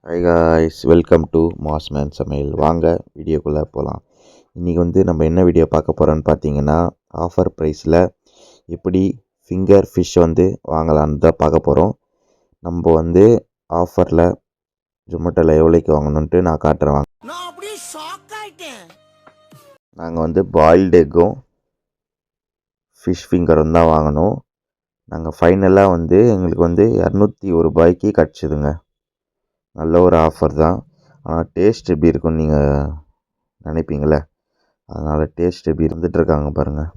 Hi guys, welcome to மாஸ்மேன் சமையல். வாங்க வீடியோக்குள்ளே போகலாம். இன்றைக்கி நம்ம என்ன வீடியோ பார்க்க போகிறோன்னு பார்த்தீங்கன்னா, ஆஃபர் ப்ரைஸில் எப்படி ஃபிங்கர் ஃபிஷ் வாங்கலான்னு தான் பார்க்க போகிறோம். நம்ம ஆஃபரில் ஜொமேட்டோவில் எவ்வளோக்கு வாங்கணுன்ட்டு நான் காட்டுறேன். வாங்க. நாங்கள் பாயில்டு எக்கும் ஃபிஷ் ஃபிங்கரும் தான் வாங்கினோம். நாங்கள் ஃபைனலாக எங்களுக்கு 201 ரூபாய்க்கு கிடச்சிதுங்க. நல்ல ஒரு ஆஃபர் தான். ஆனால் டேஸ்ட் எப்படி இருக்குன்னு நீங்கள் நினைப்பீங்களே, அதனால் டேஸ்ட் எப்படி இருந்துகிட்ருக்காங்க பாருங்கள்.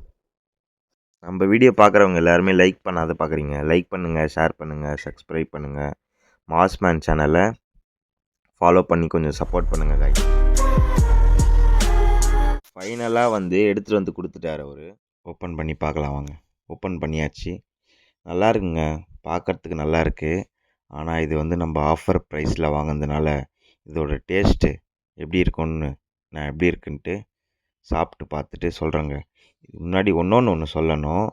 நம்ம வீடியோ பார்க்குறவங்க எல்லாருமே லைக் பண்ணாத பார்க்குறீங்க. லைக் பண்ணுங்கள், ஷேர் பண்ணுங்கள், சப்ஸ்கிரைப் பண்ணுங்கள். மாஸ்மேன் சேனலை ஃபாலோ பண்ணி கொஞ்சம் சப்போர்ட் பண்ணுங்கள் காய். ஃபைனலாக எடுத்துகிட்டு கொடுத்துட்டார் அவர். ஓப்பன் பண்ணி பார்க்கலாம் வாங்க. ஓப்பன் பண்ணியாச்சு. நல்லா இருக்குங்க, பார்க்குறதுக்கு நல்லா இருக்குது. ஆனால் இது நம்ம ஆஃபர் ப்ரைஸில் வாங்கினதுனால இதோட டேஸ்ட்டு எப்படி இருக்குன்னு நான் எப்படி இருக்குன்ட்டு சாப்பிட்டு பார்த்துட்டு சொல்கிறேங்க. முன்னாடி ஒன்று சொல்லணும்.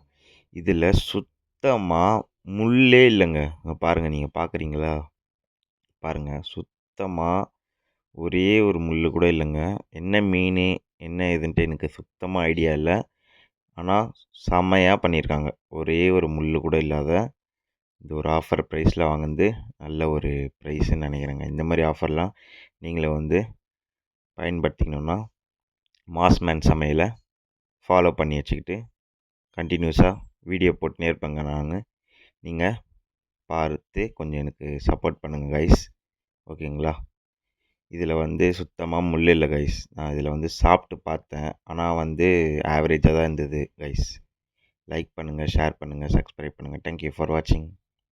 இதில் சுத்தமாக முள்ளே இல்லைங்க. பாருங்கள், நீங்கள் பார்க்குறீங்களா? பாருங்கள், சுத்தமாக ஒரே ஒரு முள் கூட இல்லைங்க. என்ன மீன் என்ன இதுன்ட்டு எனக்கு சுத்தமாக ஐடியா இல்லை. ஆனால் செம்மையாக பண்ணியிருக்காங்க. ஒரே ஒரு முள் கூட இல்லாத இது ஒரு ஆஃபர் ப்ரைஸில் வாங்கினது நல்ல ஒரு ப்ரைஸுன்னு நினைக்கிறேங்க. இந்த மாதிரி ஆஃபர்லாம் நீங்களும் பயன்படுத்திக்கணுன்னா மாஸ்மேன் சமையலை ஃபாலோ பண்ணி வச்சுக்கிட்டு கண்டினியூஸாக வீடியோ போட்டுனே இருப்பேங்க நான். நீங்கள் பார்த்து கொஞ்சம் எனக்கு சப்போர்ட் பண்ணுங்கள் கைஸ், ஓகேங்களா? இதில் சுத்தமாக முள் இல்லை கைஸ். நான் இதில் சாப்பிட்டு பார்த்தேன். ஆனால் ஆவரேஜாக தான் இருந்தது கைஸ். லைக் பண்ணுங்கள், ஷேர் பண்ணுங்கள், சப்ஸ்கிரைப் பண்ணுங்கள். தேங்க்யூ ஃபார் வாட்சிங்.